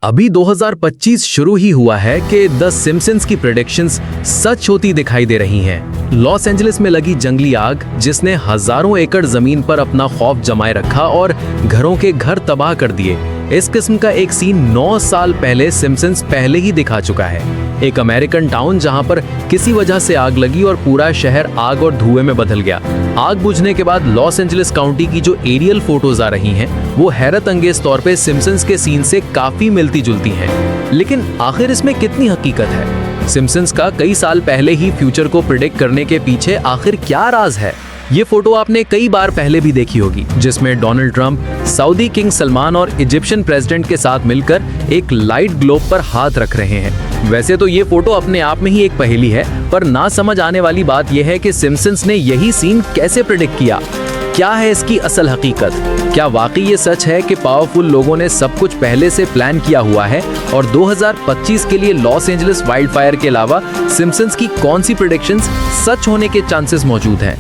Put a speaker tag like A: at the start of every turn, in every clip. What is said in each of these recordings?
A: अभी 2025 शुरू ही हुआ है कि द सिम्पसन्स की प्रेडिक्शंस सच होती दिखाई दे रही हैं। लॉस एंजलिस में लगी जंगली आग जिसने हजारों एकड़ जमीन पर अपना खौफ जमाए रखा और घरों के घर तबाह कर दिए। इस किस्म का एक सीन 9 साल पहले सिम्पसन्स पहले ही दिखा चुका है। एक अमेरिकन टाउन जहां पर किसी वजह से आग लगी और पूरा शहर आग और धुएं में बदल गया। आग बुझने के बाद लॉस एंजलिस काउंटी की जो एरियल फोटोज आ रही हैं, वो हैरत अंगेज तौर पे सिम्पसन्स के सीन से काफी मिलती जुलती हैं। लेकिन आखिर इसमें कितनी हकीकत है? सिम्पसन्स का कई साल पहले ही फ्यूचर को प्रिडिक्ट करने के पीछे आखिर क्या राज है? ये फोटो आपने कई बार पहले भी देखी होगी, जिसमें Donald Trump Saudi king Salman और इजिप्शियन प्रेसिडेंट के साथ मिलकर एक लाइट ग्लोब पर हाथ रख रहे हैं। वैसे तो ये फोटो अपने आप में ही एक पहेली है, पर ना समझ आने वाली बात यह है कि सिम्पसन्स ने यही सीन कैसे प्रिडिक्ट किया। क्या है इसकी असल हकीकत? क्या वाकई ये सच है कि पावरफुल लोगों ने सब कुछ पहले से प्लान किया हुआ है और 2025 के लिए लॉस एंजलिस वाइल्ड फायर के अलावा सिम्पसन्स की कौन सी प्रेडिक्शंस सच होने के चांसेस मौजूद हैं?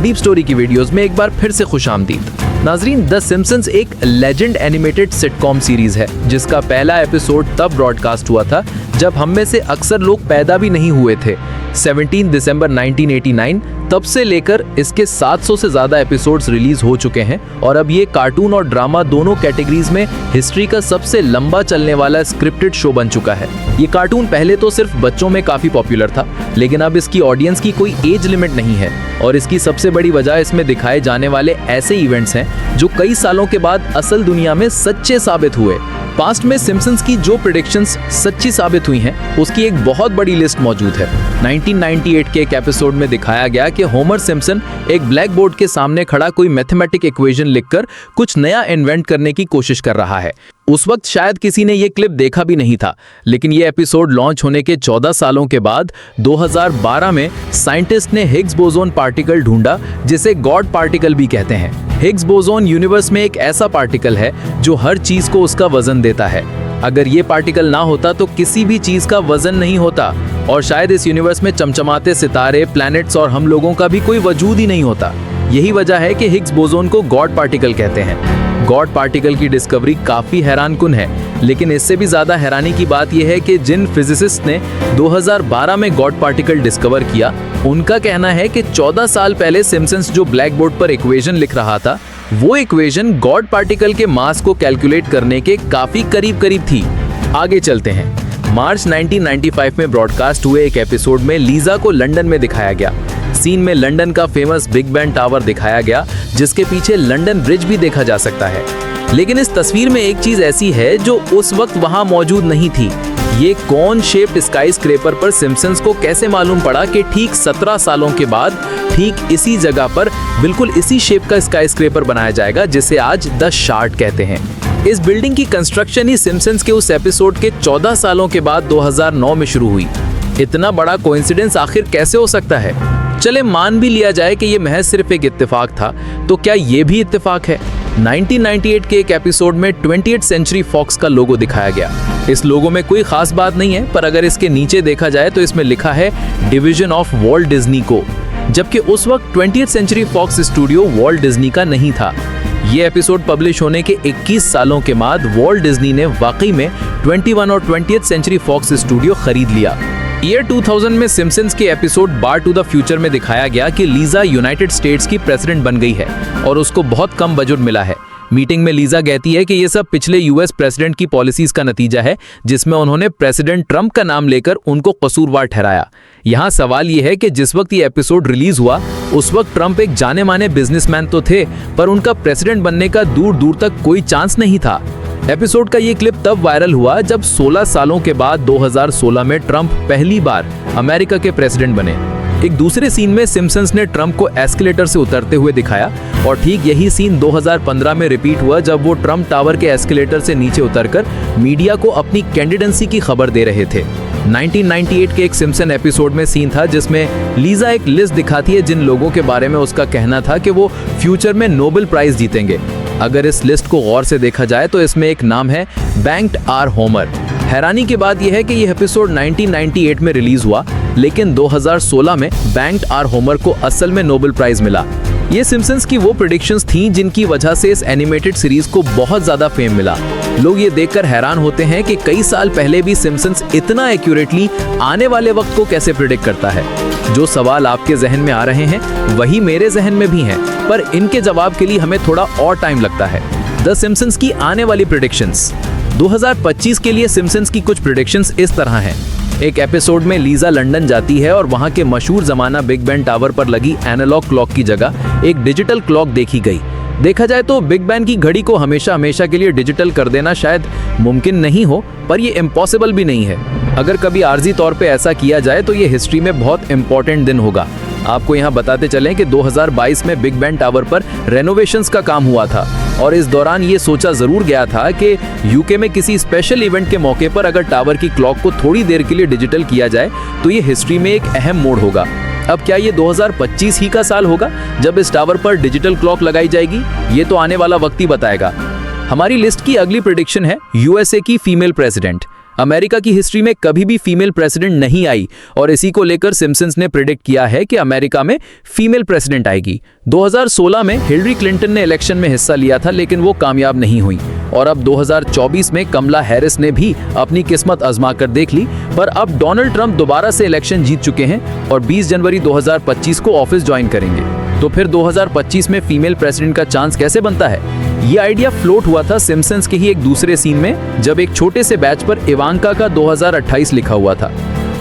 A: डीप स्टोरी की वीडियोस में एक बार फिर से खुशामदीद। नाजरीन, द सिम्पसन्स एक लेजेंड एनिमेटेड सिटकॉम सीरीज है जिसका पहला एपिसोड तब ब्रॉडकास्ट हुआ था जब हम में से अक्सर लोग पैदा भी नहीं हुए थे। 17 दिसंबर 1989 तब से लेकर इसके 700 से ज्यादा एपिसोड्स रिलीज हो चुके हैं और अब ये कार्टून और ड्रामा दोनों कैटेगरीज में हिस्ट्री का सबसे लंबा चलने वाला स्क्रिप्टेड शो बन चुका है। ये कार्टून पहले तो सिर्फ बच्चों में काफी पॉपुलर था, लेकिन अब इसकी ऑडियंस की कोई एज लिमिट नहीं है और इसकी सबसे बड़ी वजह इसमें दिखाए जाने वाले ऐसे इवेंट्स हैं जो कई सालों के बाद असल दुनिया में सच्चे साबित हुए। पास्ट में सिम्पसन्स की जो प्रेडिक्शंस सच्ची साबित हुई हैं, उसकी एक बहुत बड़ी लिस्ट मौजूद है। 1998 के एक एपिसोड में दिखाया गया कि होमर सिम्पसन एक ब्लैक बोर्ड के सामने खड़ा कोई मैथमेटिक इक्वेशन लिखकर कुछ नया इन्वेंट करने की कोशिश कर रहा है। उस वक्त शायद किसी ने ये क्लिप देखा भी नहीं था, लेकिन ये एपिसोड लॉन्च होने के 14 सालों के बाद 2012 में साइंटिस्ट ने हिग्स बोसोन पार्टिकल ढूंढा, जिसे गॉड पार्टिकल भी कहते हैं। हिग्स बोसोन यूनिवर्स में एक ऐसा पार्टिकल है जो हर चीज को उसका वजन देता है। अगर ये पार्टिकल ना होता तो किसी भी चीज का वजन नहीं होता और शायद इस यूनिवर्स में चमचमाते सितारे, प्लैनेट्स और हम लोगों का भी कोई वजूद ही नहीं होता। यही वजह है कि हिग्स बोसोन को गॉड पार्टिकल कहते हैं। गॉड पार्टिकल की डिस्कवरी काफी हैरानकुन है, लेकिन इससे भी ज्यादा हैरानी की बात यह है कि जिन फिजिसिस्ट ने 2012 में गॉड पार्टिकल डिस्कवर किया, उनका कहना है कि 14 साल पहले सिम्पसन्स जो ब्लैक बोर्ड पर इक्वेशन लिख रहा था, वो इक्वेशन गॉड पार्टिकल के मास को कैलकुलेट करने के काफी करीब थी। आगे चलते हैं। मार्च 1995 में ब्रॉडकास्ट हुए एक एपिसोड में लीजा को लंदन में दिखाया गया। सीन में लंदन का फेमस बिग बैन टावर दिखाया गया, जिसके पीछे लंदन ब्रिज भी देखा जा सकता है। लेकिन इस तस्वीर में एक चीज ऐसी है जो उस वक्त वहां मौजूद नहीं थी। ये कौन शेप्ड स्काई स्क्रेपर पर सिम्पसन्स को कैसे मालूम पड़ा कि ठीक 17 सालों के बाद ठीक इसी जगह पर बिल्कुल इसी शेप का स्काई स्क्रेपर बनाया जाएगा, जिसे आज द शार्ट कहते हैं। इस बिल्डिंग की कंस्ट्रक्शन ही सिम्पसन्स के उस एपिसोड के 14 सालों के बाद 2009 में शुरू हुई। इतना बड़ा कोइंसिडेंस आखिर कैसे हो सकता है? चले मान भी लिया जाए कि ये महज सिर्फ एक इत्तेफाक था, तो क्या ये भी इत्तेफाक है? 1998 के एक एपिसोड में 20th सेंचुरी फॉक्स का लोगो दिखाया गया। इस लोगो में कोई खास बात नहीं है, पर अगर इसके नीचे देखा जाए तो इसमें लिखा है डिवीजन ऑफ वॉल्ट डिज्नी को, जबकि उस वक्त 20th century Fox studio Walt Disney का नहीं था। ये एपिसोड पब्लिश होने के 21 सालों के बाद वॉल्ट डिज्नी ने वाकई में 21 और 20th सेंचुरी फॉक्स स्टूडियो खरीद लिया। ईयर 2000 में सिम्पसन्स के episode Bart to the Future में दिखाया गया कि लीजा यूनाइटेड स्टेट्स की प्रेसिडेंट बन गई है और उसको बहुत कम बजट मिला है। मीटिंग में लीजा कहती है कि ये सब पिछले यूएस प्रेसिडेंट की पॉलिसीज का नतीजा है, जिसमें उन्होंने प्रेसिडेंट ट्रंप का नाम लेकर उनको कसूरवार ठहराया। यहाँ सवाल ये है कि जिस वक्त ये एपिसोड रिलीज हुआ, उस वक्त ट्रंप एक जाने माने बिजनेसमैन तो थे, पर उनका प्रेसिडेंट बनने का दूर दूर तक कोई चांस नहीं था। एपिसोड का ये क्लिप तब वायरल हुआ जब 16 सालों के बाद 2016 में ट्रंप पहली बार अमेरिका के प्रेसिडेंट बने। एक दूसरे सीन में सिम्पसन्स ने ट्रंप को एस्केलेटर से उतरते हुए दिखाया और ठीक यही सीन 2015 में रिपीट हुआ जब वो ट्रंप टावर के एस्केलेटर से नीचे उतरकर मीडिया को अपनी कैंडिडेंसी की खबर दे रहे थे। 1998 के एक सिम्पसन एपिसोड में सीन था जिसमें लीजा एक लिस्ट दिखाती है जिन लोगों के बारे में उसका कहना था कि वो फ्यूचर में नोबेल प्राइज जीतेंगे। अगर इस लिस्ट को गौर से देखा जाए तो इसमें एक नाम है बैंक्ड आर होमर। हैरानी की बात यह है कि यह एपिसोड 1998 में रिलीज हुआ, लेकिन 2016 में बैंक्ड आर होमर को असल में नोबेल प्राइज मिला। ये सिम्पसन्स की वो प्रेडिक्शंस थीं जिनकी वजह से इस एनिमेटेड सीरीज को बहुत ज्यादा फेम मिला। लोग ये देखकर हैरान होते हैं कि कई साल पहले भी सिम्पसन्स इतना एक्यूरेटली आने वाले वक्त को कैसे प्रेडिक्ट करता है। जो सवाल आपके जहन में आ रहे हैं वही मेरे जहन में भी हैं, पर इनके जवाब के लिए हमें थोड़ा और टाइम लगता है। द सिम्पसन्स की आने वाली प्रेडिक्शंस 2025 के लिए सिम्पसन्स की कुछ प्रेडिक्शंस इस तरह हैं। एक एपिसोड में लीजा लंदन जाती है और वहां के मशहूर जमाना बिग बैन टावर पर लगी एनालॉग क्लॉक की जगह एक डिजिटल क्लॉक देखी गई। देखा जाए तो बिग बैन की घड़ी को हमेशा हमेशा के लिए डिजिटल कर देना शायद मुमकिन नहीं हो, पर ये इम्पॉसिबल भी नहीं है। अगर कभी आर्जी तौर पे ऐसा किया जाए तो ये हिस्ट्री में बहुत इंपॉर्टेंट दिन होगा। आपको यहाँ बताते चलें कि 2022 में बिग बैन टावर पर रेनोवेशंस का काम हुआ था और इस दौरान ये सोचा जरूर गया था कि यूके में किसी स्पेशल इवेंट के मौके पर अगर टावर की क्लॉक को थोड़ी देर के लिए डिजिटल किया जाए तो ये हिस्ट्री में एक अहम मोड़ होगा। अब क्या ये 2025 ही का साल होगा जब इस टावर पर डिजिटल क्लॉक लगाई जाएगी? ये तो आने वाला वक्त ही बताएगा। हमारी लिस्ट की अगली प्रेडिक्शन है यूएसए की फीमेल प्रेसिडेंट। अमेरिका की हिस्ट्री में कभी भी फीमेल प्रेसिडेंट नहीं आई और इसी को लेकर सिम्पसन्स ने प्रेडिक्ट किया है कि अमेरिका में फीमेल प्रेसिडेंट आएगी। 2016 में हिलरी क्लिंटन ने इलेक्शन में हिस्सा लिया था लेकिन वो कामयाब नहीं हुई और अब 2024 में कमला हैरिस ने भी अपनी किस्मत आजमा कर देख ली, पर अब डोनाल्ड ट्रंप दोबारा से इलेक्शन जीत चुके हैं और 20 जनवरी 2025 को ऑफिस ज्वाइन करेंगे। तो फिर 2025 में फीमेल प्रेसिडेंट का चांस कैसे बनता है? ये आइडिया फ्लोट हुआ था सिम्पसन्स के ही एक दूसरे सीन में जब एक छोटे से बैच पर इवांका का 2028 लिखा हुआ था।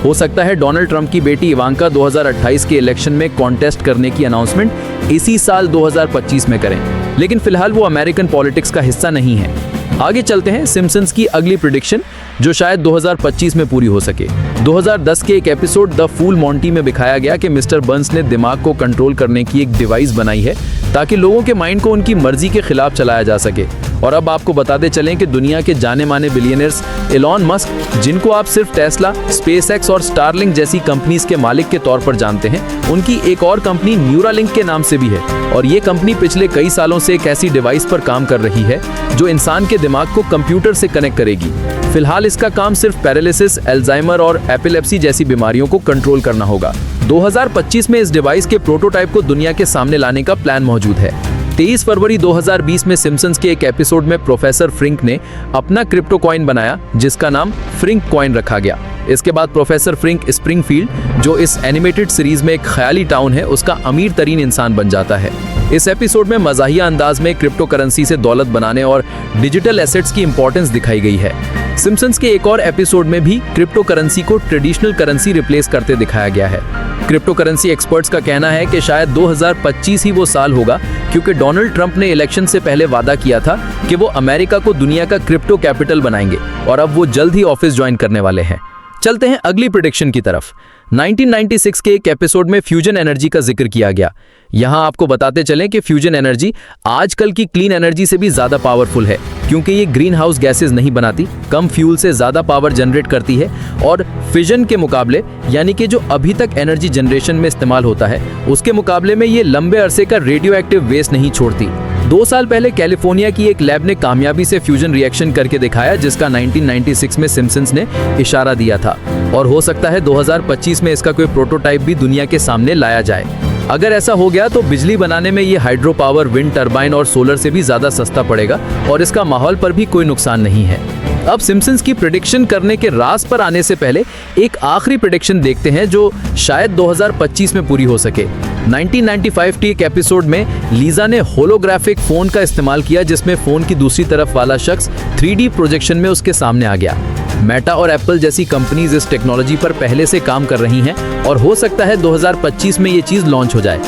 A: हो सकता है डोनाल्ड ट्रंप की बेटी इवांका 2028 के इलेक्शन में कॉन्टेस्ट करने की अनाउंसमेंट इसी साल 2025 में करें, लेकिन फिलहाल वो अमेरिकन पॉलिटिक्स का हिस्सा नहीं है। आगे चलते हैं सिम्पसन्स की अगली प्रेडिक्शन जो शायद 2025 में पूरी हो सके। 2010 के एक एपिसोड द फूल मॉन्टी में दिखाया गया कि मिस्टर बर्न्स ने दिमाग को कंट्रोल करने की एक डिवाइस बनाई है ताकि लोगों के माइंड को उनकी मर्जी के खिलाफ चलाया जा सके। और अब आपको बताते चलें कि दुनिया के जाने माने बिलियनर्स एलॉन मस्क, जिनको आप सिर्फ टेस्ला, स्पेसएक्स और स्टारलिंक जैसी कंपनीज के मालिक के तौर पर जानते हैं, उनकी एक और कंपनी न्यूरालिंक के नाम से भी है और ये कंपनी पिछले कई सालों से एक ऐसी डिवाइस पर काम कर रही है जो इंसान के दिमाग को कंप्यूटर से कनेक्ट करेगी। फिलहाल इसका काम सिर्फ पैरालिसिस, अल्जाइमर और एपिलेप्सी जैसी बीमारियों को कंट्रोल करना होगा। 2025 में इस डिवाइस के प्रोटोटाइप को दुनिया के सामने लाने का प्लान मौजूद है। 23 फरवरी 2020 में सिम्पसन्स के एक एपिसोड में प्रोफेसर फ्रिंक ने अपना क्रिप्टो कॉइन बनाया जिसका नाम फ्रिंक कॉइन रखा गया। इसके बाद प्रोफेसर फ्रिंक स्प्रिंगफील्ड, जो इस एनिमेटेड सीरीज में एक ख्याली टाउन है, उसका अमीर तरीन इंसान बन जाता है। इस एपिसोड में मज़ाहिया अंदाज में क्रिप्टो करेंसी से दौलत बनाने और डिजिटल एसेट्स की इंपॉर्टेंस दिखाई गई है। सिम्पसन्स के एक और एपिसोड में भी क्रिप्टो करेंसी को ट्रेडिशनल करेंसी रिप्लेस करते दिखाया गया है। क्रिप्टो करेंसी एक्सपर्ट्स का कहना है कि शायद 2025 ही वो साल होगा क्योंकि डोनाल्ड ट्रंप ने इलेक्शन से पहले वादा किया था कि वो अमेरिका को दुनिया का क्रिप्टो कैपिटल बनाएंगे और अब वो जल्द ही ऑफिस ज्वाइन करने वाले हैं। चलते हैं अगली प्रेडिक्शन की तरफ। 1996 के एक एपिसोड में फ्यूजन एनर्जी का जिक्र किया गया। यहां आपको बताते चलें कि फ्यूजन एनर्जी आजकल की क्लीन एनर्जी से भी ज्यादा पावरफुल है क्योंकि ये ग्रीन हाउस गैसेज नहीं बनाती, कम फ्यूल से ज्यादा पावर जनरेट करती है और फिजन के मुकाबले, यानी कि जो अभी तक एनर्जी जनरेशन में इस्तेमाल होता है, उसके मुकाबले में ये लंबे अरसे का रेडियो एक्टिव वेस्ट नहीं छोड़ती। 2 साल पहले कैलिफोर्निया की एक लैब ने कामयाबी से फ्यूजन रिएक्शन करके दिखाया जिसका 1996 में सिम्पसन्स ने इशारा दिया था और हो सकता है 2025 में इसका कोई प्रोटोटाइप भी दुनिया के सामने लाया जाए। अगर ऐसा हो गया तो बिजली बनाने में ये हाइड्रो पावर, विंड टरबाइन और सोलर से भी ज्यादा सस्ता पड़ेगा और इसका माहौल पर भी कोई नुकसान नहीं है। अब सिम्पसन्स की प्रेडिक्शन करने के राज पर आने से पहले एक आखिरी प्रेडिक्शन देखते हैं जो शायद 2025 में पूरी हो सके। 1995 के एक एपिसोड में लीजा ने होलोग्राफिक फोन का इस्तेमाल किया जिसमें फोन की दूसरी तरफ वाला शख्स 3D प्रोजेक्शन में उसके सामने आ गया। मेटा और एप्पल जैसी कंपनीज इस टेक्नोलॉजी पर पहले से काम कर रही हैं और हो सकता है 2025 में ये चीज लॉन्च हो जाए।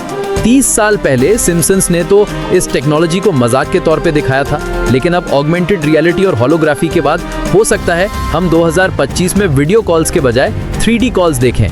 A: 30 साल पहले सिम्पसन्स ने तो इस टेक्नोलॉजी को मजाक के तौर पे दिखाया था, लेकिन अब ऑगमेंटेड रियलिटी और होलोग्राफी के बाद हो सकता है हम 2025 में वीडियो कॉल्स के बजाय 3D कॉल्स देखें।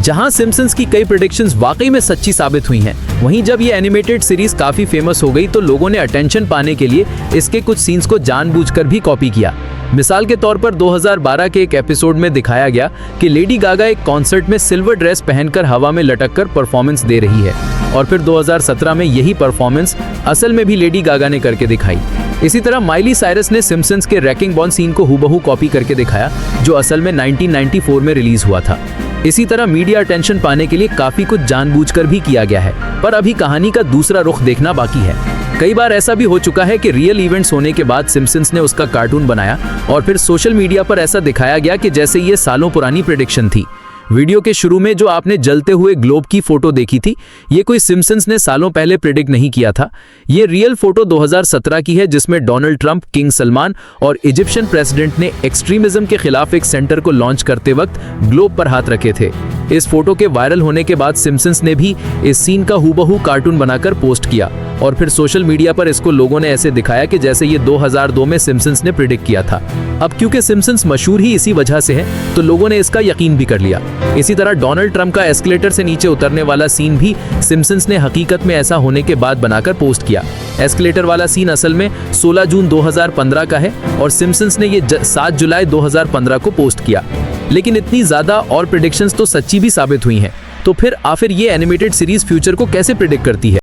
A: जहां सिम्पसन्स की कई प्रेडिक्शंस वाकई में सच्ची साबित हुई हैं, वहीं जब ये एनिमेटेड सीरीज काफी फेमस हो गई तो लोगों ने अटेंशन पाने के लिए इसके कुछ सीन्स को जानबूझकर भी कॉपी किया। मिसाल के तौर पर 2012 के एक एपिसोड में दिखाया गया कि लेडी गागा एक कॉन्सर्ट में सिल्वर ड्रेस पहनकर हवा में लटककर परफॉर्मेंस दे रही है और फिर 2017 में यही परफॉर्मेंस असल में भी लेडी गागा ने करके दिखाई। इसी तरह माइली साइरस ने सिम्पसन्स के रैकिंग बॉन सीन को हूबहू कॉपी करके दिखाया जो असल में 1994 में रिलीज हुआ था। इसी तरह मीडिया अटेंशन पाने के लिए काफी कुछ जानबूझकर भी किया गया है, पर अभी कहानी का दूसरा रुख देखना बाकी है। कई बार ऐसा भी हो चुका है कि रियल इवेंट्स होने के बाद सिम्पसन्स ने उसका कार्टून बनाया और फिर सोशल मीडिया पर ऐसा दिखाया गया कि जैसे ये सालों पुरानी प्रेडिक्शन थी। वीडियो के शुरू में जो आपने जलते हुए ग्लोब की फोटो देखी थी, ये कोई सिम्पसन्स ने सालों पहले प्रेडिक्ट नहीं किया था। ये रियल फोटो 2017 की है, जिसमें डोनाल्ड ट्रंप, किंग सलमान और इजिप्शियन प्रेसिडेंट ने एक्सट्रीमिज्म के खिलाफ एक सेंटर को लॉन्च करते वक्त ग्लोब पर हाथ रखे थे। इस फोटो के वायरल होने के बाद सिम्पसन्स ने भी इस सीन का हूबहू कार्टून बनाकर पोस्ट किया और फिर सोशल मीडिया पर इसको लोगों ने ऐसे दिखाया कि जैसे ये 2002 में सिम्पसन्स ने प्रेडिक्ट किया था। अब क्योंकि सिम्पसन्स मशहूर ही इसी वजह से है, तो लोगों ने इसका यकीन भी कर लिया। इसी तरह डोनाल्ड ट्रंप का एस्केलेटर से नीचे उतरने वाला सीन भी सिम्पसन्स ने हकीकत में ऐसा होने के बाद बनाकर पोस्ट किया। एस्केलेटर वाला सीन असल में 16 जून 2015 का है और सिम्पसन्स ने ये 7 जुलाई 2015 को पोस्ट किया। लेकिन इतनी ज्यादा और प्रेडिक्शंस तो सच्ची भी साबित हुई हैं। तो फिर आखिर ये एनिमेटेड सीरीज फ्यूचर को कैसे प्रेडिक्ट करती है?